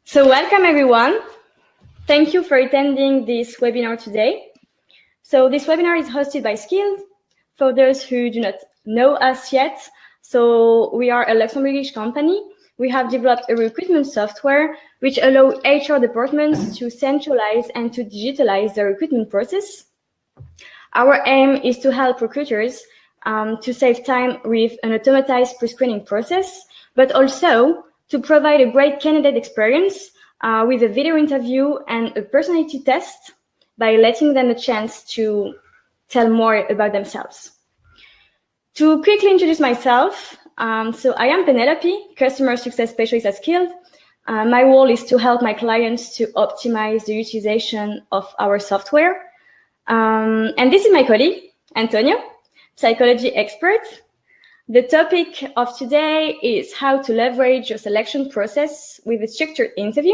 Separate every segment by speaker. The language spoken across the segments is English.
Speaker 1: So welcome everyone. Thank you for attending this webinar today. So this webinar is hosted by Skilled. For those who do not know us yet, so we are a Luxembourgish company. We have developed a recruitment software which allows HR departments to centralize and to digitalize the recruitment process. Our aim is to help recruiters to save time with an automated pre-screening process, but also to provide a great candidate experience with a video interview and a personality test by letting them a chance to tell more about themselves. To quickly introduce myself, so I am Penelope, Customer Success Specialist at Skilled. My role is to help my clients to optimize the utilization of our software. And this is my colleague, Antonio, psychology expert. The topic of today is how to leverage your selection process with a structured interview.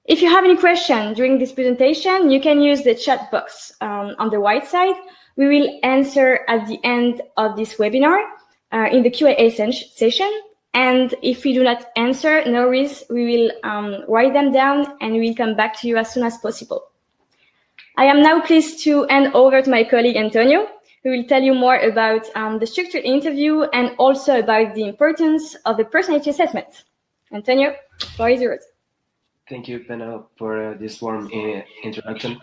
Speaker 1: If you have any question during this presentation, you can use the chat box on the right side. We will answer at the end of this webinar in the Q&A session. And if we do not answer, no worries, we will write them down and we will come back to you as soon as possible. I am now pleased to hand over to my colleague Antonio, who will tell you more about the structured interview and also about the importance of the personality assessment. Antonio, the floor is yours.
Speaker 2: Thank you, Penelope, for this warm introduction.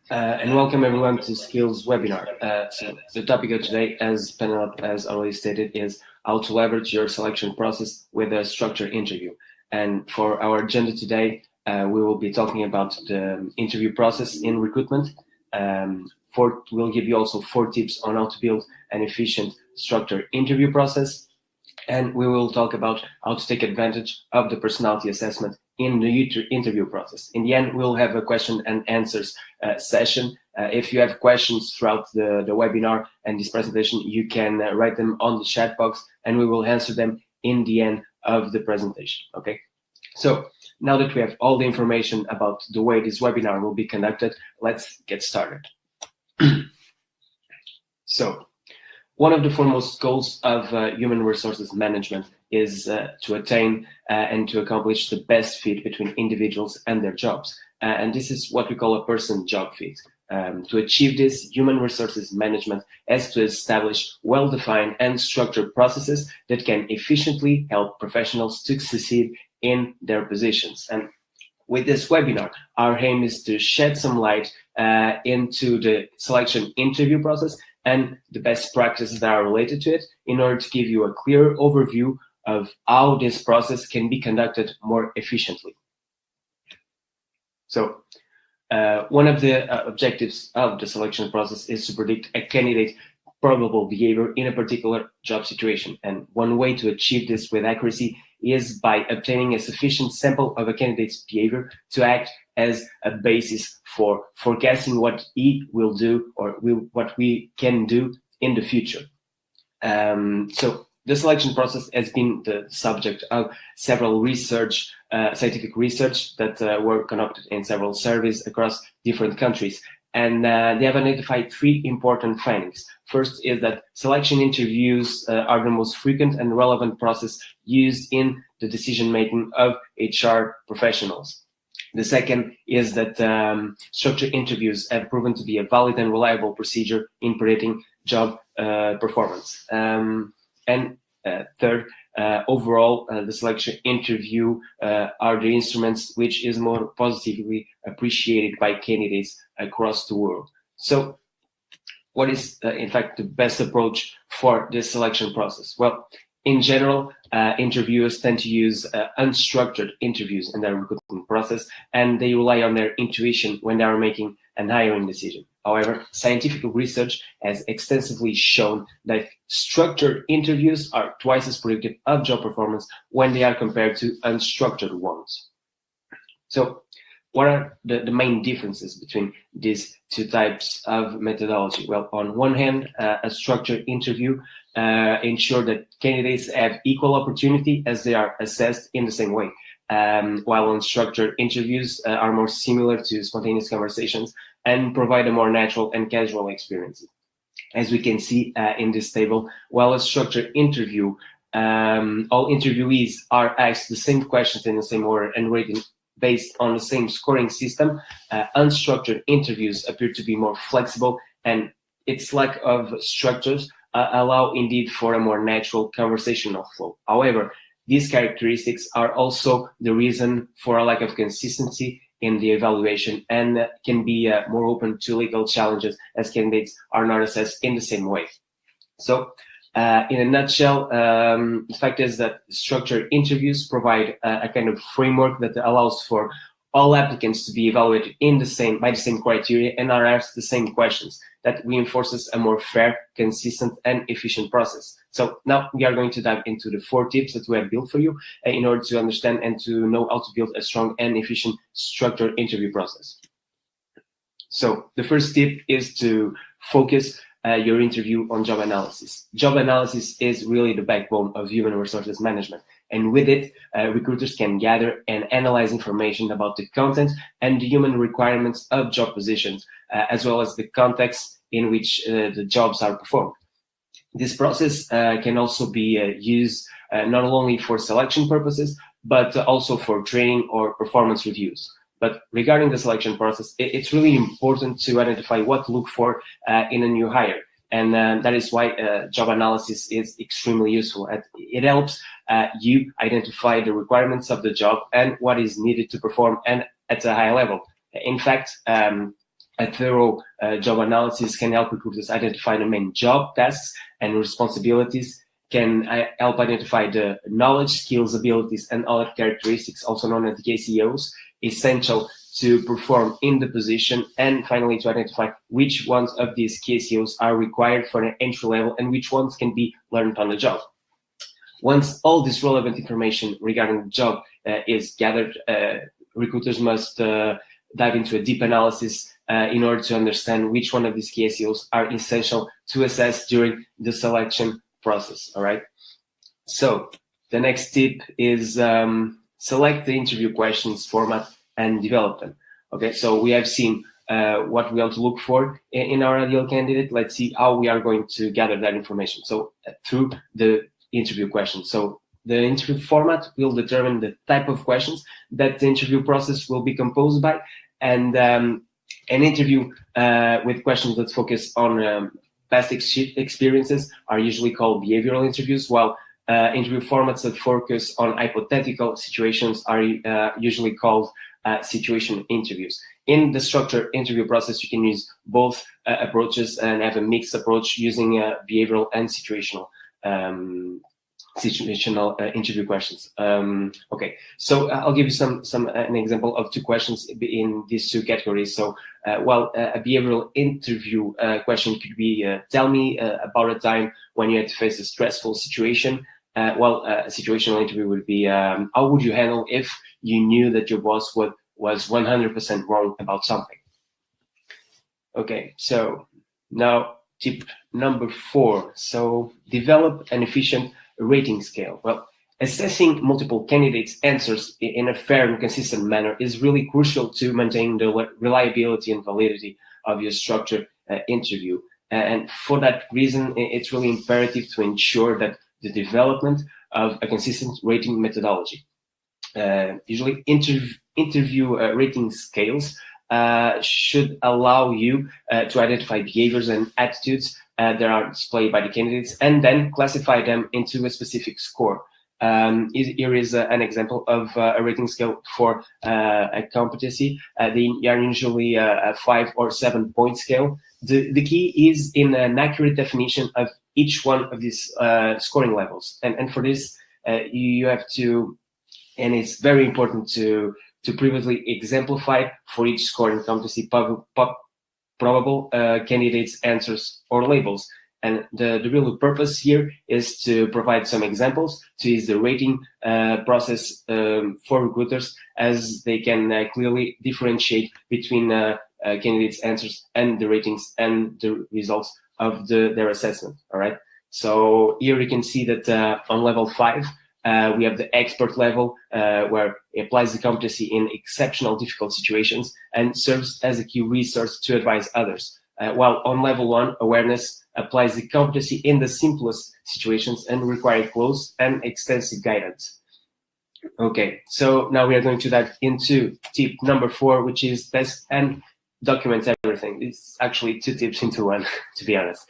Speaker 2: And welcome everyone to Skills webinar. So the topic of today, as Penelope has already stated, is how to leverage your selection process with a structured interview. And for our agenda today, we will be talking about the interview process in recruitment. We'll give you also 4 tips on how to build an efficient structured interview process. And we will talk about how to take advantage of the personality assessment in the interview process. In the end, we'll have a question and answers session. If you have questions throughout the webinar and this presentation, you can write them on the chat box and we will answer them in the end of the presentation, okay? So now that we have all the information about the way this webinar will be conducted, let's get started. So one of the foremost goals of human resources management is to attain and to accomplish the best fit between individuals and their jobs. And this is what we call a person-job fit. To achieve this, human resources management has to establish well-defined and structured processes that can efficiently help professionals to succeed in their positions. And with this webinar, our aim is to shed some light into the selection interview process and the best practices that are related to it in order to give you a clear overview of how this process can be conducted more efficiently. So one of the objectives of the selection process is to predict a candidate's probable behavior in a particular job situation. And one way to achieve this with accuracy is by obtaining a sufficient sample of a candidate's behavior to act as a basis for forecasting what he will do or what we can do in the future. So the selection process has been the subject of several scientific research that were conducted in several surveys across different countries. And they have identified 3 important findings. First is that selection interviews are the most frequent and relevant process used in the decision-making of HR professionals. The second is that structured interviews have proven to be a valid and reliable procedure in predicting job performance. And third, overall, the selection interview are the instruments which is more positively appreciated by candidates across the world. So what is, in fact, the best approach for this selection process? Well, in general, interviewers tend to use unstructured interviews in their recruitment process, and they rely on their intuition when they are making an hiring decision. However, scientific research has extensively shown that structured interviews are twice as predictive of job performance when they are compared to unstructured ones. So what are the main differences between these 2 types of methodology? Well, on one hand, a structured interview ensure that candidates have equal opportunity as they are assessed in the same way, while unstructured interviews are more similar to spontaneous conversations and provide a more natural and casual experience. As we can see in this table, while a structured interview all interviewees are asked the same questions in the same order and rated based on the same scoring system, unstructured interviews appear to be more flexible, and its lack of structures allow indeed for a more natural conversational flow. However, these characteristics are also the reason for a lack of consistency in the evaluation and can be more open to legal challenges as candidates are not assessed in the same way. So, in a nutshell, the fact is that structured interviews provide a kind of framework that allows for all applicants to be evaluated by the same criteria and are asked the same questions. That reinforces a more fair, consistent, and efficient process. So now we are going to dive into the 4 tips that we have built for you in order to understand and to know how to build a strong and efficient structured interview process. So the first tip is to focus your interview on job analysis. Job analysis is really the backbone of human resources management. And with it, recruiters can gather and analyze information about the content and the human requirements of job positions, as well as the context in which the jobs are performed. This process can also be used not only for selection purposes, but also for training or performance reviews. But regarding the selection process, it's really important to identify what to look for in a new hire. And that is why job analysis is extremely useful. It helps you identify the requirements of the job and what is needed to perform and at a high level. In fact, a thorough job analysis can help recruiters identify the main job tasks and responsibilities, can help identify the knowledge, skills, abilities, and other characteristics, also known as the KCOs, essential to perform in the position, and finally to identify which ones of these KCOs are required for an entry level and which ones can be learned on the job. Once all this relevant information regarding the job is gathered, recruiters must dive into a deep analysis in order to understand which one of these KCOs are essential to assess during the selection process. All right. So the next tip is select the interview questions, format, and develop them. Okay, so we have seen what we want to look for in our ideal candidate. Let's see how we are going to gather that information. So through the interview questions. So the interview format will determine the type of questions that the interview process will be composed by, and an interview with questions that focus on past experiences are usually called behavioral interviews, while interview formats that focus on hypothetical situations are usually called situation interviews. In the structured interview process, you can use both approaches and have a mixed approach using behavioral and situational interview questions. Okay, so I'll give you an example of 2 questions in these 2 categories. So while a behavioral interview question could be, tell me about a time when you had to face a stressful situation, while a situational interview would be, how would you handle if you knew that your boss was 100% wrong about something? Okay, so now tip number 4. So develop an efficient rating scale. Well, assessing multiple candidates' answers in a fair and consistent manner is really crucial to maintain the reliability and validity of your structured interview. And for that reason, it's really imperative to ensure that the development of a consistent rating methodology. Usually interview rating scales should allow you to identify behaviors and attitudes that are displayed by the candidates and then classify them into a specific score. Here is an example of a rating scale for a competency. They are usually a 5 or 7 point scale. The key is in an accurate definition of each one of these scoring levels. And for this, you have to, and it's very important to previously exemplify for each scoring competency probable candidates' answers or labels. And the real purpose here is to provide some examples to ease the rating process for recruiters, as they can clearly differentiate between candidates' answers and the ratings and the results of their assessment. All right. So here you can see that on level 5, we have the expert level, where it applies the competency in exceptional difficult situations and serves as a key resource to advise others. While on level 1, awareness, applies the competency in the simplest situations and require close and extensive guidance. Okay, so now we are going to dive into tip number 4, which is test and document everything. It's actually 2 tips into one, to be honest.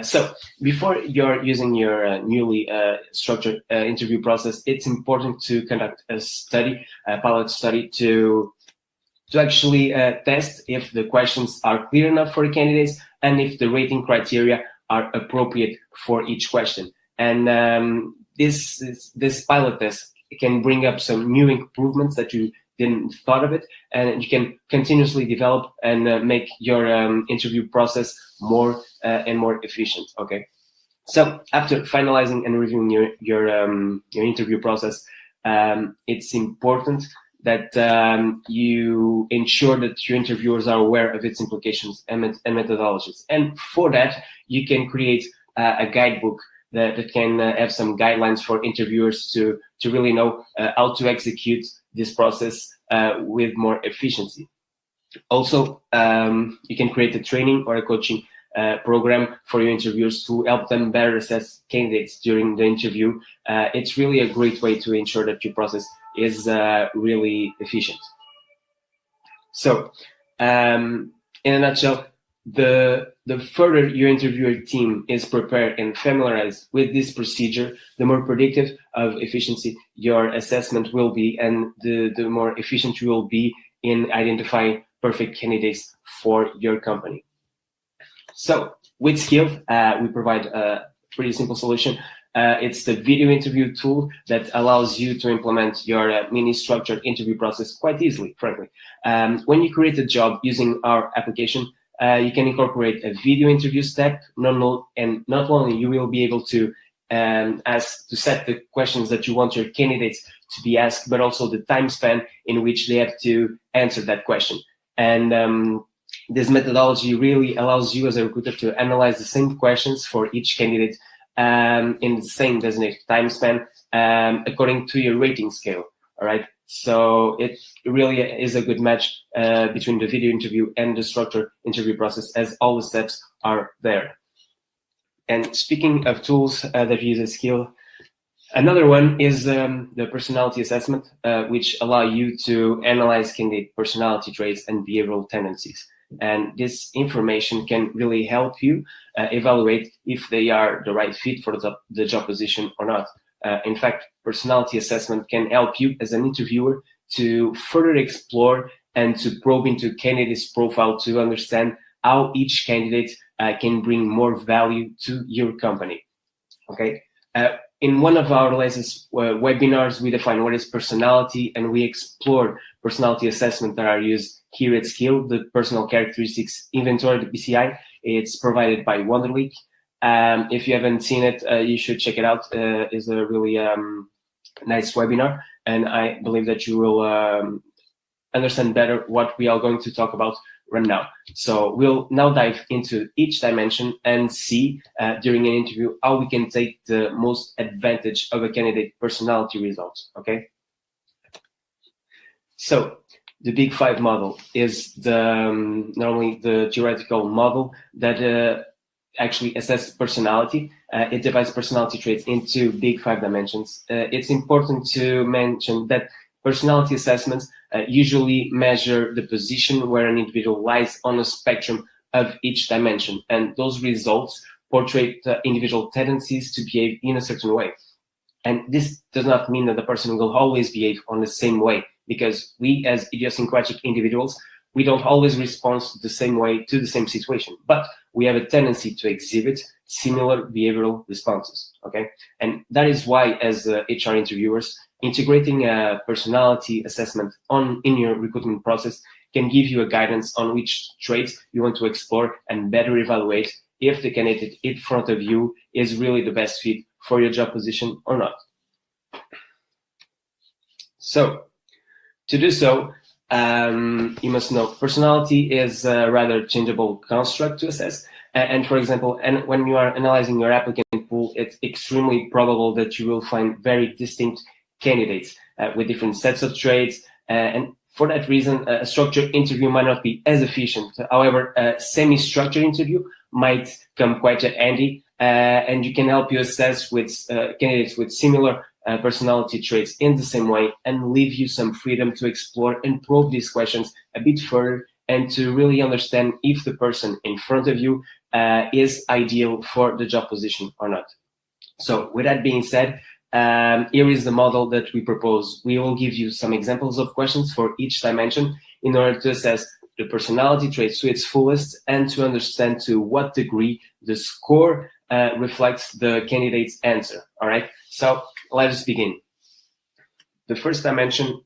Speaker 2: So before you're using your newly structured interview process, it's important to conduct a study, a pilot study, to actually test if the questions are clear enough for the candidates and if the rating criteria are appropriate for each question. And this pilot test can bring up some new improvements that you didn't thought of it, and you can continuously develop and make your interview process more and more efficient. Okay, so after finalizing and reviewing your interview process, it's important that you ensure that your interviewers are aware of its implications and methodologies. And for that, you can create a guidebook that can have some guidelines for interviewers to really know how to execute this process with more efficiency. Also, you can create a training or a coaching program for your interviewers to help them better assess candidates during the interview. It's really a great way to ensure that your process is really efficient. So, in a nutshell, the further your interviewer team is prepared and familiarized with this procedure, the more predictive of efficiency your assessment will be, and the more efficient you will be in identifying perfect candidates for your company. So with Skilled, we provide a pretty simple solution. It's the video interview tool that allows you to implement your mini structured interview process quite easily, frankly. When you create a job using our application, you can incorporate a video interview step, and not only you will be able to set the questions that you want your candidates to be asked, but also the time span in which they have to answer that question. And this methodology really allows you as a recruiter to analyze the same questions for each candidate in the same designated time span according to your rating scale. All right. So it really is a good match between the video interview and the structured interview process, as all the steps are there. And speaking of tools that use a skill, another one is the personality assessment, which allow you to analyze candidate personality traits and behavioral tendencies. And this information can really help you evaluate if they are the right fit for the job position or not. In fact, personality assessment can help you as an interviewer to further explore and to probe into candidate's profile to understand how each candidate can bring more value to your company. Okay. In one of our latest webinars, we define what is personality, and we explore personality assessment that are used here at Skill, the Personal Characteristics Inventory, the PCI. It's provided by Wonderlic. If you haven't seen it, you should check it out. It's a really nice webinar, and I believe that you will understand better what we are going to talk about right now. So we'll now dive into each dimension and see during an interview how we can take the most advantage of a candidate personality results. Okay. So the Big Five model is normally the theoretical model that actually assesses personality. It divides personality traits into big 5 dimensions. It's important to mention that personality assessments usually measure the position where an individual lies on a spectrum of each dimension, and those results portray the individual tendencies to behave in a certain way. And this does not mean that the person will always behave on the same way, because we as idiosyncratic individuals, we don't always respond the same way to the same situation, but we have a tendency to exhibit similar behavioral responses, okay? And that is why, as HR interviewers, integrating a personality assessment in your recruitment process can give you a guidance on which traits you want to explore and better evaluate if the candidate in front of you is really the best fit for your job position or not. So, to do so, you must know personality is a rather changeable construct to assess. And for example, when you are analyzing your applicant pool, it's extremely probable that you will find very distinct candidates with different sets of traits. And for that reason, a structured interview might not be as efficient. However, a semi-structured interview might come quite handy, and you can help you assess with candidates with similar personality traits in the same way, and leave you some freedom to explore and probe these questions a bit further, and to really understand if the person in front of you is ideal for the job position or not. So with that being said, here is the model that we propose. We will give you some examples of questions for each dimension in order to assess the personality traits to its fullest, and to understand to what degree the score reflects the candidate's answer. All right, so let us begin. The first dimension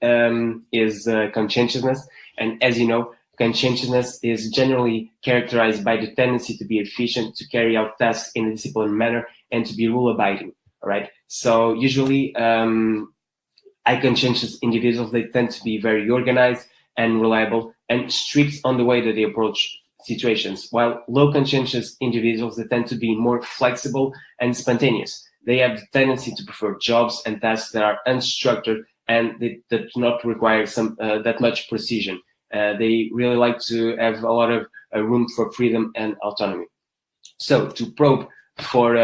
Speaker 2: is conscientiousness, and as you know, conscientiousness is generally characterized by the tendency to be efficient, to carry out tasks in a disciplined manner, and to be rule-abiding. All right, so usually high conscientious individuals, they tend to be very organized and reliable and strict on the way that they approach situations, while low conscientious individuals, they tend to be more flexible and spontaneous. They have the tendency to prefer jobs and tasks that are unstructured and that do not require that much precision. They really like to have a lot of room for freedom and autonomy. So to probe for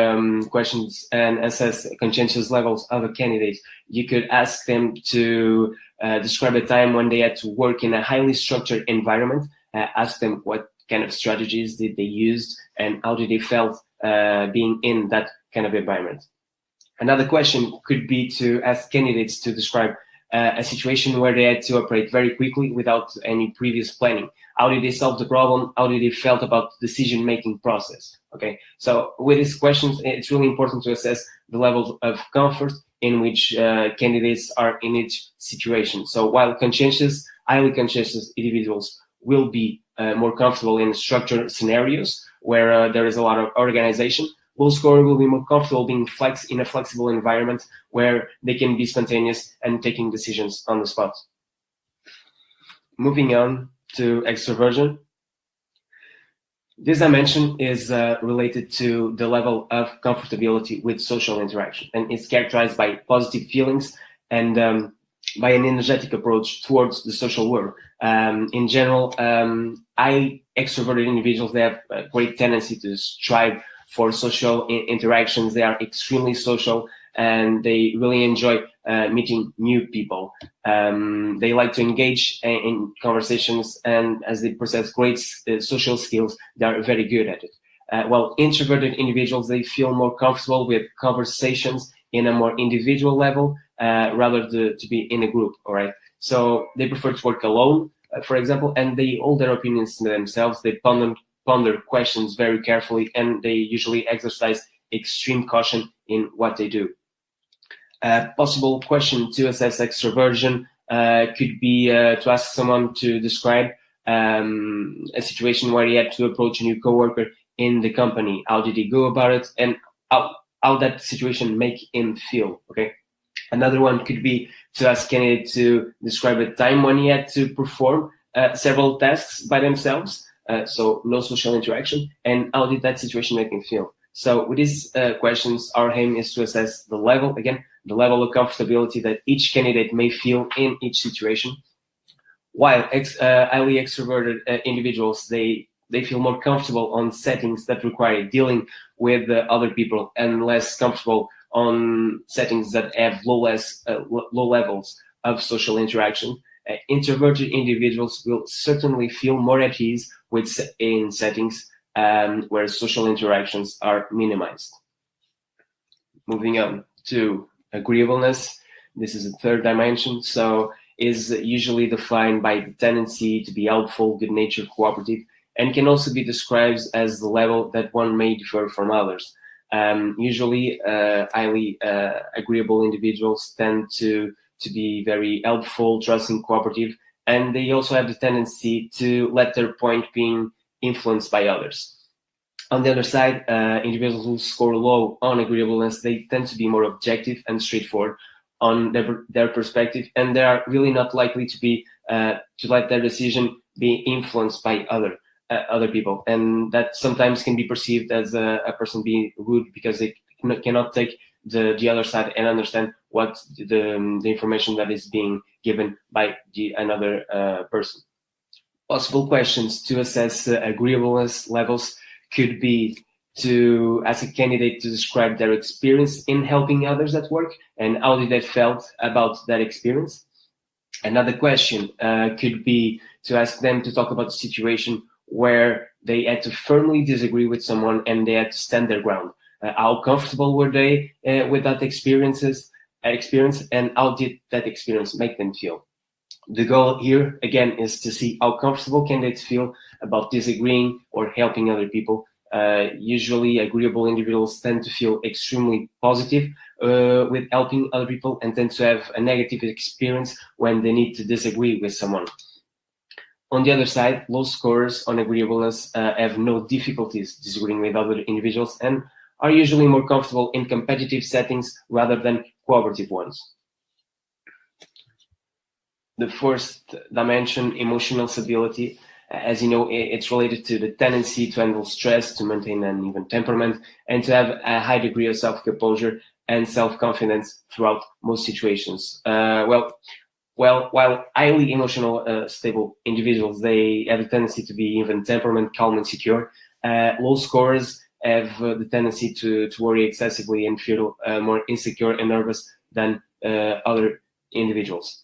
Speaker 2: questions and assess conscientious levels of a candidate, you could ask them to describe a time when they had to work in a highly structured environment. Ask them what kind of strategies did they use and how did they felt being in that kind of environment. Another question could be to ask candidates to describe a situation where they had to operate very quickly without any previous planning. How did they solve the problem? How did they felt about the decision-making process? Okay, so with these questions, it's really important to assess the level of comfort in which candidates are in each situation. So while highly conscientious individuals will be more comfortable in structured scenarios where there is a lot of organization, low scorer will be more comfortable being in a flexible environment where they can be spontaneous and taking decisions on the spot. Moving on to extroversion. This dimension is related to the level of comfortability with social interaction, and it's characterized by positive feelings and by an energetic approach towards the social world. In general, highly extroverted individuals, they have a great tendency to strive for social interactions. They are extremely social and they really enjoy meeting new people. They like to engage in conversations, and as they possess great social skills, they are very good at it. While introverted individuals, they feel more comfortable with conversations in a more individual level rather to be in a group, all right? So they prefer to work alone, for example, and they hold their opinions to themselves. They ponder questions very carefully, and they usually exercise extreme caution in what they do. A possible question to assess extroversion could be to ask someone to describe a situation where he had to approach a new coworker in the company. How did he go about it, and how that situation make him feel, okay? Another one could be to ask candidate to describe a time when he had to perform several tasks by themselves, so no social interaction, and how did that situation make him feel? So with these questions, our aim is to assess the level of comfortability that each candidate may feel in each situation. While highly extroverted individuals, they feel more comfortable on settings that require dealing with other people, and less comfortable on settings that have low levels of social interaction. Introverted individuals will certainly feel more at ease in settings where social interactions are minimized. Moving on to agreeableness. This is a third dimension. So is usually defined by the tendency to be helpful, good-natured, cooperative, and can also be described as the level that one may differ from others. Usually, highly agreeable individuals tend to be very helpful, trusting, cooperative, and they also have the tendency to let their point being influenced by others. On the other side, individuals who score low on agreeableness, they tend to be more objective and straightforward on their perspective, and they are really not likely to let their decision be influenced by other people, and that sometimes can be perceived as a person being rude because they cannot take the other side and understand what the information that is being given by another person. Possible questions to assess agreeableness levels could be to ask a candidate to describe their experience in helping others at work and how did they felt about that experience. Another question could be to ask them to talk about the situation where they had to firmly disagree with someone and they had to stand their ground. How comfortable were they with that experience, and how did that experience make them feel? The goal here, again, is to see how comfortable candidates feel about disagreeing or helping other people. Usually, agreeable individuals tend to feel extremely positive with helping other people and tend to have a negative experience when they need to disagree with someone. On the other side, low scorers on agreeableness have no difficulties disagreeing with other individuals and are usually more comfortable in competitive settings rather than cooperative ones. The first dimension, emotional stability, as you know, it's related to the tendency to handle stress, to maintain an even temperament, and to have a high degree of self-composure and self-confidence throughout most situations. While highly emotional, stable individuals, they have a tendency to be even temperament, calm, and secure. Low scorers have the tendency to worry excessively and feel more insecure and nervous than other individuals.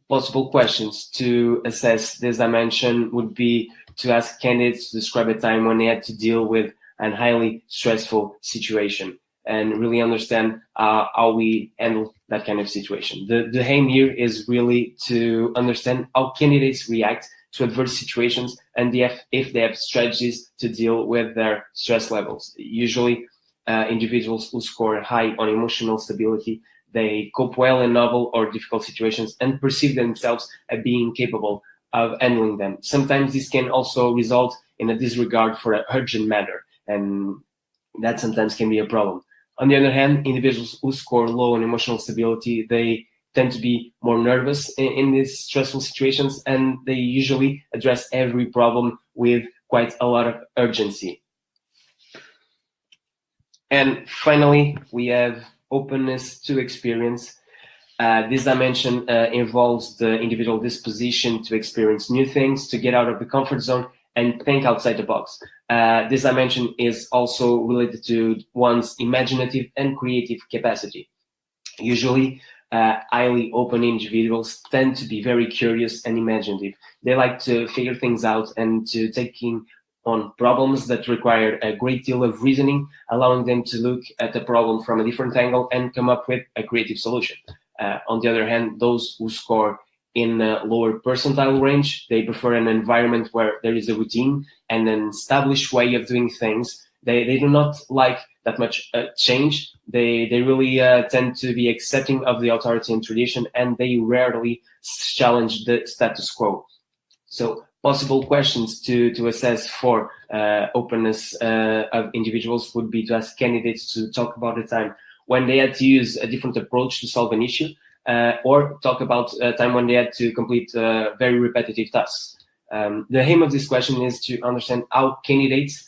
Speaker 2: Possible questions to assess this dimension would be to ask candidates to describe a time when they had to deal with a highly stressful situation and really understand how we handle that kind of situation. The aim here is really to understand how candidates react to adverse situations and if they have strategies to deal with their stress levels. Usually, individuals who score high on emotional stability, they cope well in novel or difficult situations and perceive themselves as being capable of handling them. Sometimes this can also result in a disregard for an urgent matter, and that sometimes can be a problem. On the other hand, individuals who score low on emotional stability, they tend to be more nervous in these stressful situations, and they usually address every problem with quite a lot of urgency. And finally, we have openness to experience. This dimension involves the individual disposition to experience new things, to get out of the comfort zone and think outside the box. This dimension is also related to one's imaginative and creative capacity. Usually, highly open individuals tend to be very curious and imaginative. They like to figure things out and to taking on problems that require a great deal of reasoning, allowing them to look at the problem from a different angle and come up with a creative solution. On the other hand, those who score in a lower percentile range, they prefer an environment where there is a routine and an established way of doing things. They do not like that much change. They really tend to be accepting of the authority and tradition, and they rarely challenge the status quo. So possible questions to assess for openness of individuals would be to ask candidates to talk about a time when they had to use a different approach to solve an issue, or talk about a time when they had to complete very repetitive tasks. The aim of this question is to understand how candidates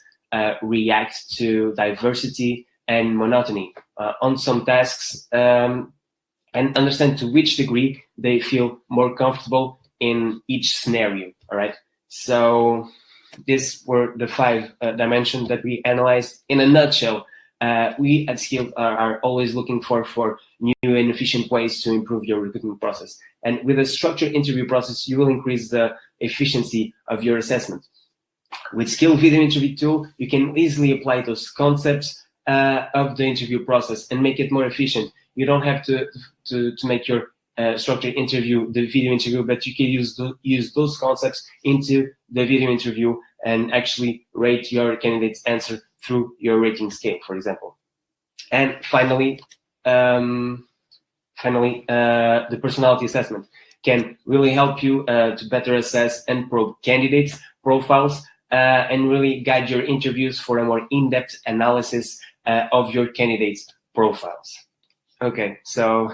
Speaker 2: react to diversity and monotony on some tasks, and understand to which degree they feel more comfortable in each scenario. All right. So these were the 5 dimensions that we analyzed. In a nutshell, we at Skilled are always looking for new and efficient ways to improve your recruitment process. And with a structured interview process, you will increase the efficiency of your assessment. With Skilled Video Interview Tool, you can easily apply those concepts of the interview process and make it more efficient. You don't have to make your structured interview the video interview, but you can use those concepts into the video interview and actually rate your candidate's answer through your rating scale, for example. And finally, the personality assessment can really help you to better assess and probe candidates' profiles and really guide your interviews for a more in-depth analysis of your candidates' profiles. Okay, so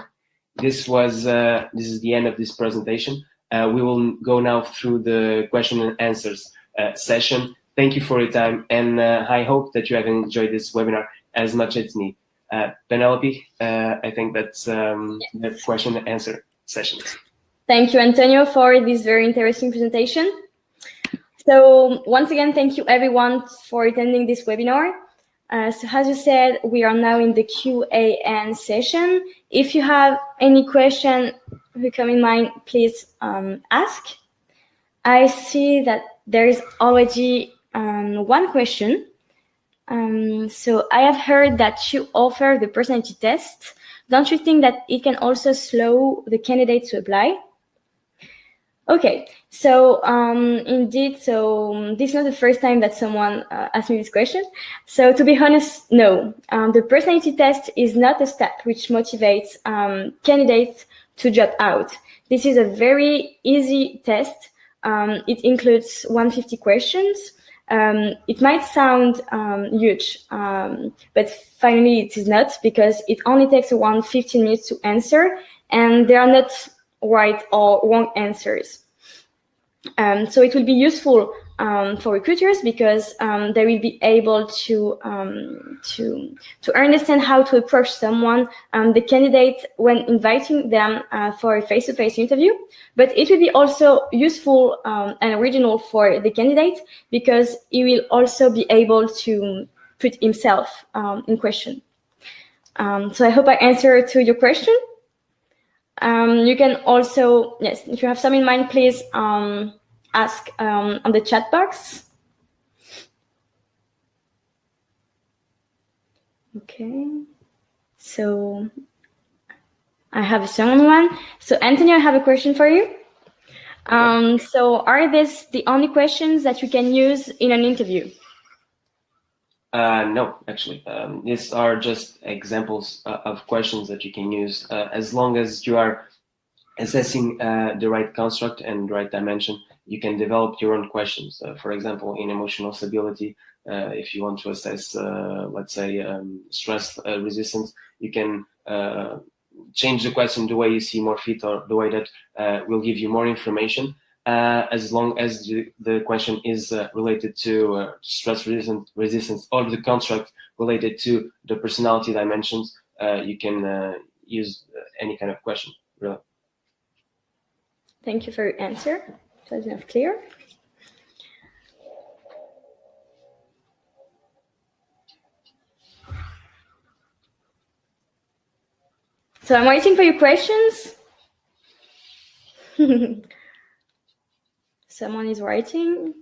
Speaker 2: this is the end of this presentation. We will go now through the question and answers session. Thank you for your time, and I hope that you have enjoyed this webinar as much as me. Penelope, I think that's the question and answer session.
Speaker 1: Thank you, Antonio, for this very interesting presentation. So once again, thank you everyone for attending this webinar. So as you said, we are now in the Q&A session. If you have any question who come in mind, please ask. I see that there is already one question. So I have heard that you offer the personality test. Don't you think that it can also slow the candidate to apply? Okay, so indeed, so this is not the first time that someone asked me this question. So to be honest, no. The personality test is not a step which motivates candidates to drop out. This is a very easy test. It includes 150 questions. It might sound huge, but finally it is not, because it only takes around 15 minutes to answer, and there are not right or wrong answers. So it will be useful for recruiters, because they will be able to understand how to approach someone, the candidate, when inviting them for a face-to-face interview. But it will be also useful and original for the candidate, because he will also be able to put himself in question. So I hope I answered to your question. You can also, yes, if you have some in mind, please ask on the chat box. Okay, so I have a second one. So Anthony, I have a question for you. So are these the only questions that you can use in an interview?
Speaker 2: No, actually. These are just examples of questions that you can use, as long as you are assessing the right construct and the right dimension. You can develop your own questions. For example, in emotional stability, if you want to assess, let's say, stress resistance, you can change the question the way you see more fit, or the way that will give you more information. As long as the question is related to stress resistance, or the construct related to the personality dimensions, you can use any kind of question, really.
Speaker 1: Thank you for your answer. It was enough clear. So I'm waiting for your questions. Someone is writing.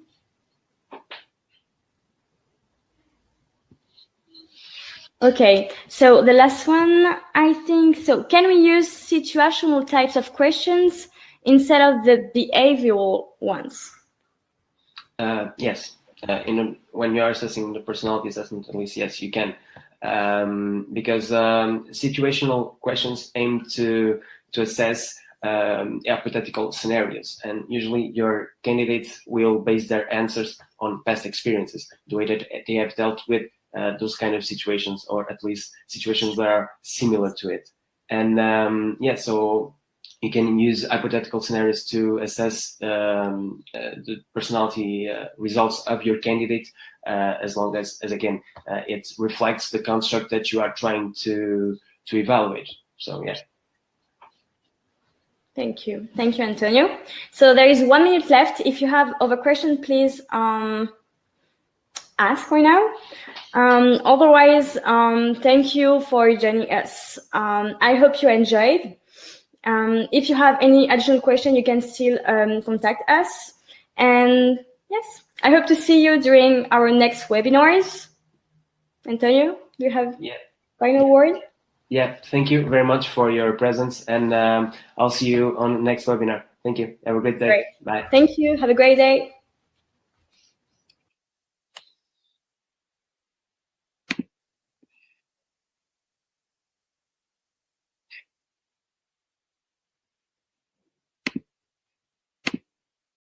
Speaker 1: Okay, so the last one, I think, so can we use situational types of questions instead of the behavioral ones?
Speaker 2: Yes, when you are assessing the personality assessment, at least, yes, you can. Because situational questions aim to assess hypothetical scenarios, and usually your candidates will base their answers on past experiences, the way that they have dealt with those kind of situations, or at least situations that are similar to it. And yeah, so you can use hypothetical scenarios to assess the personality results of your candidate, as long as again, it reflects the construct that you are trying to evaluate. So yeah.
Speaker 1: Thank you, Antonio. So there is 1 minute left. If you have other questions, please ask right now. Otherwise, thank you for joining us. I hope you enjoyed. If you have any additional question, you can still contact us. And yes, I hope to see you during our next webinars. Antonio, do you have final word?
Speaker 2: Yeah, thank you very much for your presence, and I'll see you on the next webinar. Thank you. Have a great day.
Speaker 1: Great.
Speaker 2: Bye.
Speaker 1: Thank you. Have a great day.